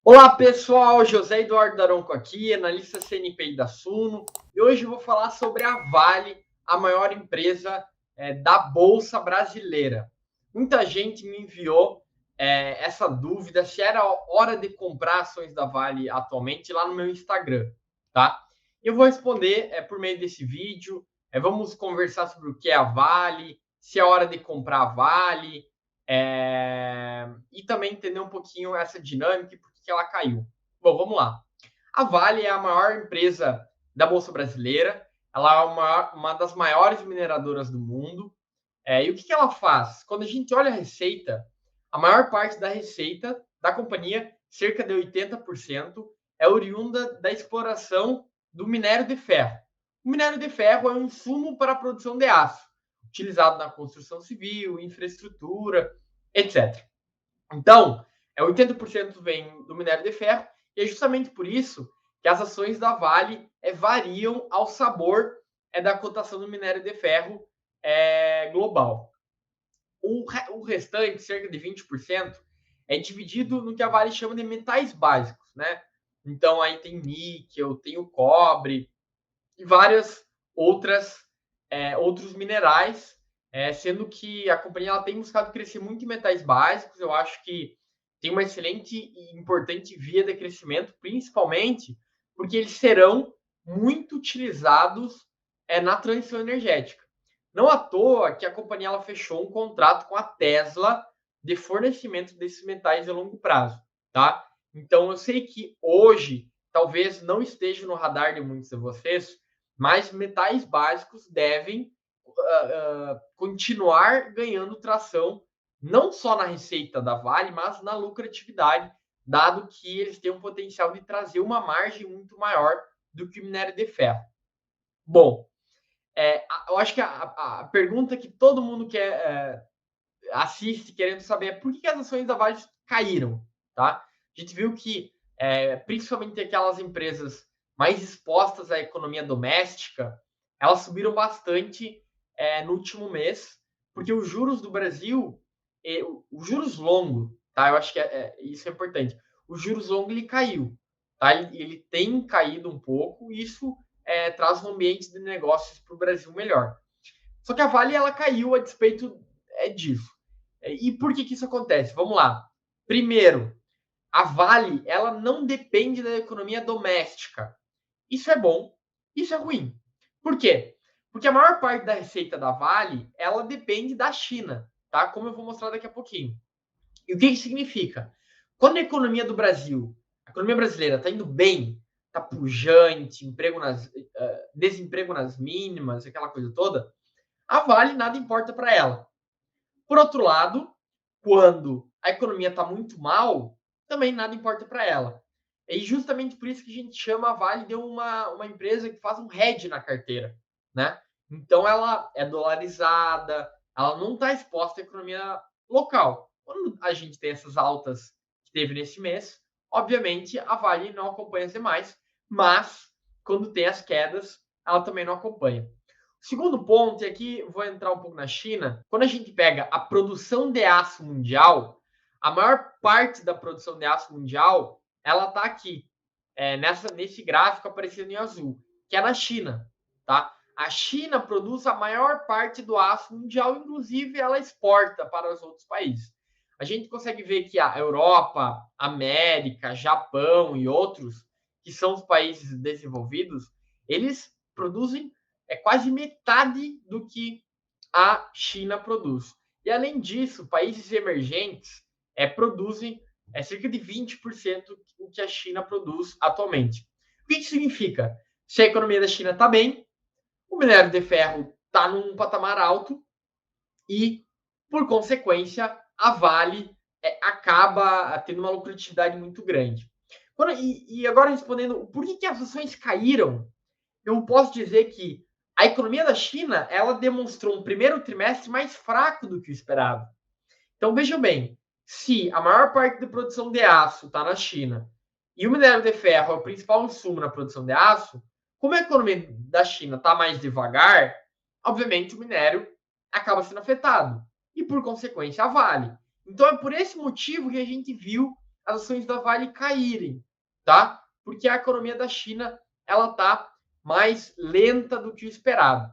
Olá pessoal, José Eduardo Daronco aqui, analista CNPI da Suno, e hoje eu vou falar sobre a Vale, a maior empresa da Bolsa Brasileira. Muita gente me enviou essa dúvida se era hora de comprar ações da Vale atualmente lá no meu Instagram, tá? Eu vou responder por meio desse vídeo, vamos conversar sobre o que é a Vale, se é hora de comprar a Vale, e também entender um pouquinho essa dinâmica e por que ela caiu. Bom, vamos lá. A Vale é a maior empresa da Bolsa Brasileira, ela é uma das maiores mineradoras do mundo. E o que ela faz? Quando a gente olha a receita, a maior parte da receita da companhia, cerca de 80%, é oriunda da exploração do minério de ferro. O minério de ferro é um insumo para a produção de aço, utilizado na construção civil, infraestrutura, etc. Então, 80% vem do minério de ferro, e é justamente por isso que as ações da Vale variam ao sabor da cotação do minério de ferro global. O restante, cerca de 20%, é dividido no que a Vale chama de metais básicos, né? Então, aí tem níquel, tem o cobre e várias outros minerais, sendo que a companhia ela tem buscado crescer muito em metais básicos. Eu acho que tem uma excelente e importante via de crescimento, principalmente porque eles serão muito utilizados na transição energética. Não à toa que a companhia ela fechou um contrato com a Tesla de fornecimento desses metais a longo prazo, tá? Então eu sei que hoje talvez não esteja no radar de muitos de vocês, mas metais básicos devem continuar ganhando tração, não só na receita da Vale, mas na lucratividade, dado que eles têm um potencial de trazer uma margem muito maior do que o minério de ferro. Bom, eu acho que a pergunta que todo mundo assiste querendo saber é por que as ações da Vale caíram, tá? A gente viu que, principalmente aquelas empresas mais expostas à economia doméstica, elas subiram bastante no último mês, porque os juros do Brasil, os juros longo, tá? Eu acho que isso é importante. O juros longo ele caiu, tá? Ele tem caído um pouco, e isso traz um ambiente de negócios para o Brasil melhor. Só que a Vale ela caiu a despeito disso. E por que isso acontece? Vamos lá. Primeiro, a Vale ela não depende da economia doméstica. Isso é bom, isso é ruim. Por quê? Porque a maior parte da receita da Vale ela depende da China, tá? Como eu vou mostrar daqui a pouquinho. E o que isso significa? Quando a economia do Brasil, a economia brasileira está indo bem, está pujante, desemprego nas mínimas, aquela coisa toda, a Vale nada importa para ela. Por outro lado, quando a economia está muito mal, também nada importa para ela. E justamente por isso que a gente chama a Vale de uma empresa que faz um hedge na carteira, né? Então ela é dolarizada, ela não está exposta à economia local. Quando a gente tem essas altas que teve nesse mês, obviamente a Vale não acompanha as demais, mas quando tem as quedas, ela também não acompanha. Segundo ponto, e aqui vou entrar um pouco na China, quando a gente pega a produção de aço mundial, a maior parte da produção de aço mundial, ela está aqui, nesse gráfico aparecendo em azul, que é na China, tá? A China produz a maior parte do aço mundial, inclusive ela exporta para os outros países. A gente consegue ver que a Europa, América, Japão e outros, que são os países desenvolvidos, eles produzem quase metade do que a China produz. E além disso, países emergentes produzem cerca de 20% do que a China produz atualmente. O que isso significa? Se a economia da China está bem, o minério de ferro está num patamar alto e, por consequência, a Vale acaba tendo uma lucratividade muito grande. E agora respondendo, por que as ações caíram? Eu posso dizer que a economia da China ela demonstrou um primeiro trimestre mais fraco do que o esperado. Então vejam bem, se a maior parte da produção de aço está na China e o minério de ferro é o principal insumo na produção de aço, como a economia da China está mais devagar, obviamente o minério acaba sendo afetado e por consequência a Vale. Então é por esse motivo que a gente viu as ações da Vale caírem, tá? Porque a economia da China ela está mais lenta do que o esperado.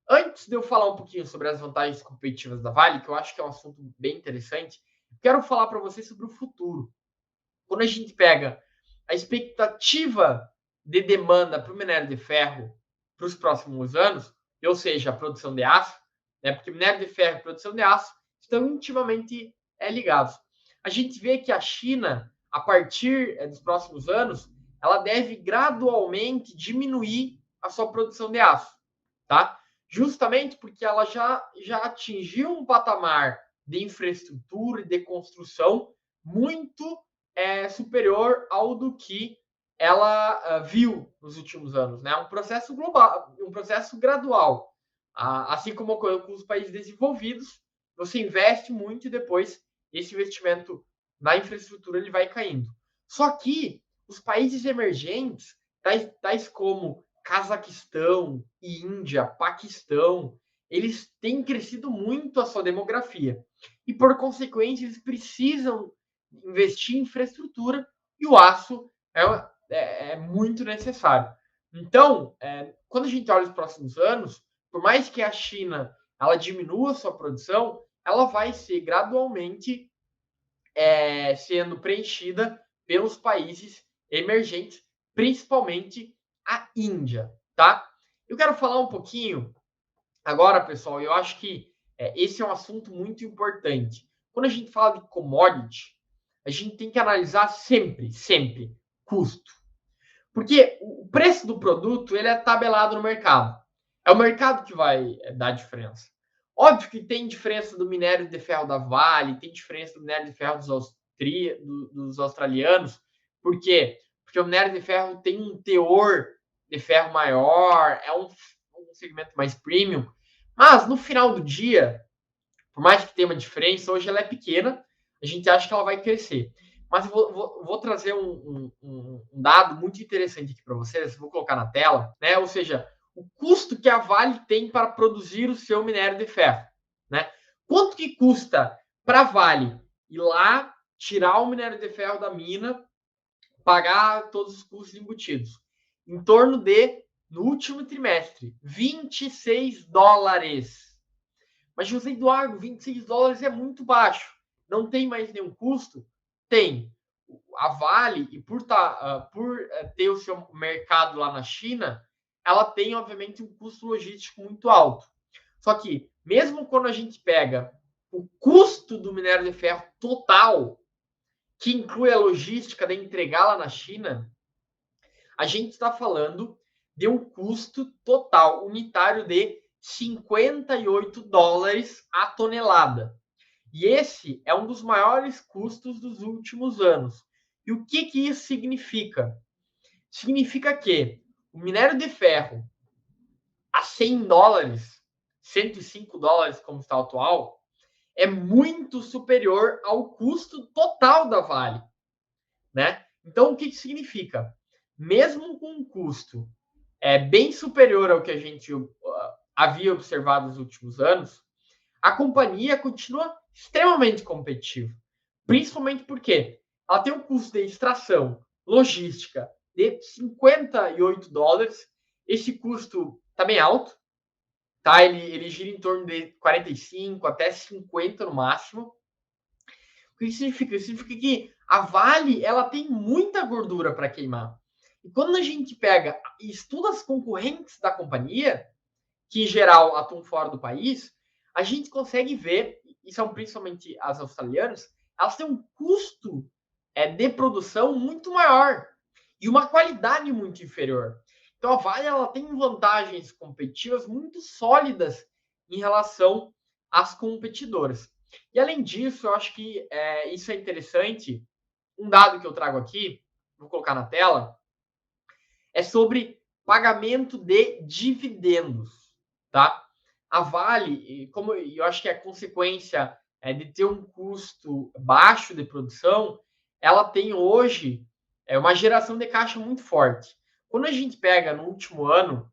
Antes de eu falar um pouquinho sobre as vantagens competitivas da Vale, que eu acho que é um assunto bem interessante, quero falar para vocês sobre o futuro. Quando a gente pega a expectativa de demanda para o minério de ferro para os próximos anos, ou seja, a produção de aço, né, porque minério de ferro e produção de aço estão intimamente ligados. A gente vê que a China, a partir dos próximos anos, ela deve gradualmente diminuir a sua produção de aço, tá? Justamente porque ela já atingiu um patamar de infraestrutura e de construção muito superior ao do que ela viu nos últimos anos, né? Um processo global, um processo gradual. Assim como ocorreu com os países desenvolvidos, você investe muito e depois esse investimento na infraestrutura ele vai caindo. Só que os países emergentes, tais como Cazaquistão, Índia, Paquistão, eles têm crescido muito a sua demografia. E, por consequência, eles precisam investir em infraestrutura e o aço é muito necessário. Então, quando a gente olha os próximos anos, por mais que a China ela diminua a sua produção, ela vai ser gradualmente sendo preenchida pelos países emergentes, principalmente a Índia, tá? Eu quero falar um pouquinho agora, pessoal, eu acho que esse é um assunto muito importante. Quando a gente fala de commodity, a gente tem que analisar sempre, custo. Porque o preço do produto ele é tabelado no mercado. É o mercado que vai dar diferença. Óbvio que tem diferença do minério de ferro da Vale, tem diferença do minério de ferro dos australianos. Por quê? Porque o minério de ferro tem um teor de ferro maior, é um segmento mais premium. Mas no final do dia, por mais que tenha uma diferença, hoje ela é pequena, a gente acha que ela vai crescer. Mas eu vou trazer um dado muito interessante aqui para vocês, vou colocar na tela, né? Ou seja, o custo que a Vale tem para produzir o seu minério de ferro, né? Quanto que custa para a Vale ir lá, tirar o minério de ferro da mina, pagar todos os custos embutidos? Em torno de, no último trimestre, $26. Mas José Eduardo, $26 é muito baixo. Não tem mais nenhum custo? Tem. A Vale, e por ter o seu mercado lá na China, ela tem, obviamente, um custo logístico muito alto. Só que, mesmo quando a gente pega o custo do minério de ferro total, que inclui a logística de entregar lá na China, a gente está falando de um custo total unitário de $58 a tonelada. E esse é um dos maiores custos dos últimos anos. E o que isso significa? Significa que o minério de ferro a $100, $105 como está atual, é muito superior ao custo total da Vale, né? Então o que significa? Mesmo com um custo bem superior ao que a gente havia observado nos últimos anos, a companhia continua extremamente competitiva. Principalmente porque ela tem um custo de extração logística de $58. Esse custo está bem alto, tá? Ele gira em torno de 45 até 50 no máximo. O que significa? Significa que a Vale ela tem muita gordura para queimar. E quando a gente pega e estuda as concorrentes da companhia, que em geral atuam fora do país, a gente consegue ver, e são principalmente as australianas, elas têm um custo de produção muito maior e uma qualidade muito inferior. Então a Vale ela tem vantagens competitivas muito sólidas em relação às competidoras. E além disso, eu acho que isso é interessante. Um dado que eu trago aqui, vou colocar na tela, é sobre pagamento de dividendos, tá? A Vale, como eu acho que é consequência de ter um custo baixo de produção, ela tem hoje uma geração de caixa muito forte. Quando a gente pega no último ano,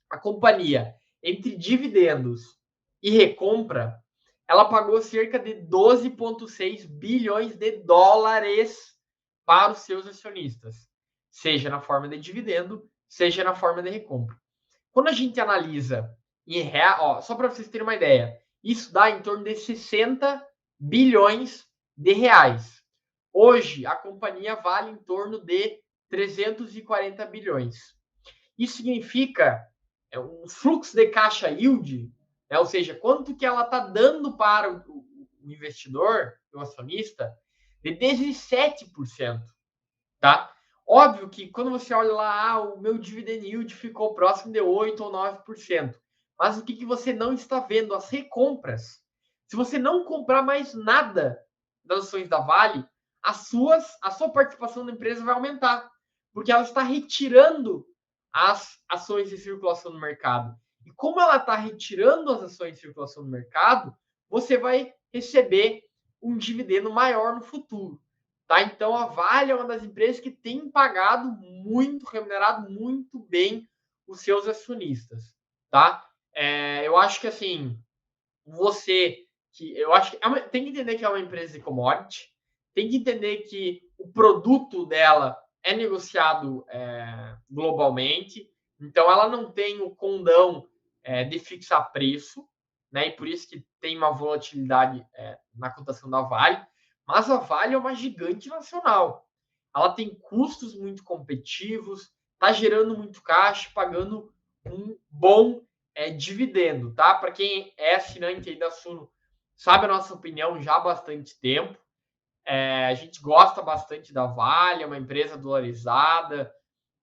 a companhia, entre dividendos e recompra, ela pagou cerca de 12,6 bilhões de dólares para os seus acionistas, seja na forma de dividendo, seja na forma de recompra. Quando a gente analisa em real, só para vocês terem uma ideia, isso dá em torno de 60 bilhões de reais. Hoje, a companhia vale em torno de 340 bilhões. Isso significa um fluxo de caixa yield, né? Ou seja, quanto que ela está dando para o investidor, o acionista, de 17%. Tá? Óbvio que quando você olha lá, o meu dividend yield ficou próximo de 8 ou 9%. Mas o que você não está vendo? As recompras. Se você não comprar mais nada das ações da Vale, a sua participação na empresa vai aumentar. Porque ela está retirando as ações de circulação no mercado. E como ela está retirando as ações de circulação no mercado, você vai receber um dividendo maior no futuro. Tá? Então, a Vale é uma das empresas que tem pagado muito, remunerado muito bem os seus acionistas. Tá? Eu acho que assim, eu acho que tem que entender que é uma empresa de commodity, tem que entender que o produto dela é negociado globalmente, então ela não tem o condão de fixar preço, né? E por isso que tem uma volatilidade na cotação da Vale. Mas a Vale é uma gigante nacional. Ela tem custos muito competitivos, está gerando muito caixa, pagando um bom dividendo, tá? Para quem é assinante aí da Suno, sabe a nossa opinião já há bastante tempo. A gente gosta bastante da Vale, é uma empresa dolarizada,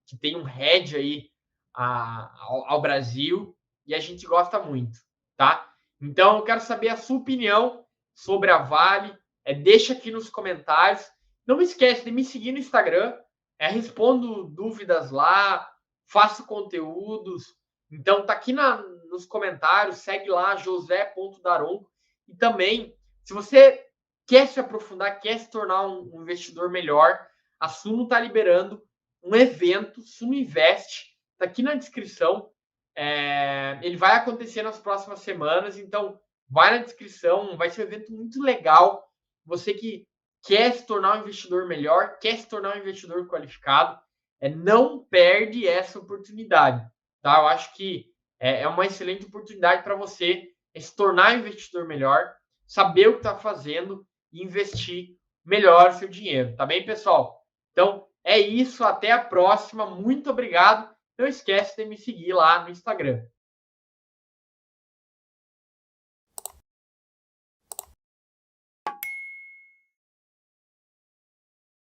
que tem um hedge aí ao Brasil, e a gente gosta muito, tá? Então, eu quero saber a sua opinião sobre a Vale. Deixa aqui nos comentários. Não esquece de me seguir no Instagram. Respondo dúvidas lá, faço conteúdos. Então, tá aqui nos comentários. Segue lá, josé.daronco. E também, se você quer se aprofundar, quer se tornar um investidor melhor, a Suno está liberando um evento, Suno Invest, está aqui na descrição. Ele vai acontecer nas próximas semanas, então vai na descrição, vai ser um evento muito legal. Você que quer se tornar um investidor melhor, quer se tornar um investidor qualificado, não perde essa oportunidade. Tá? Eu acho que é uma excelente oportunidade para você se tornar um investidor melhor, saber o que está fazendo e investir melhor o seu dinheiro. Tá bem, pessoal? Então, é isso. Até a próxima. Muito obrigado. Não esquece de me seguir lá no Instagram.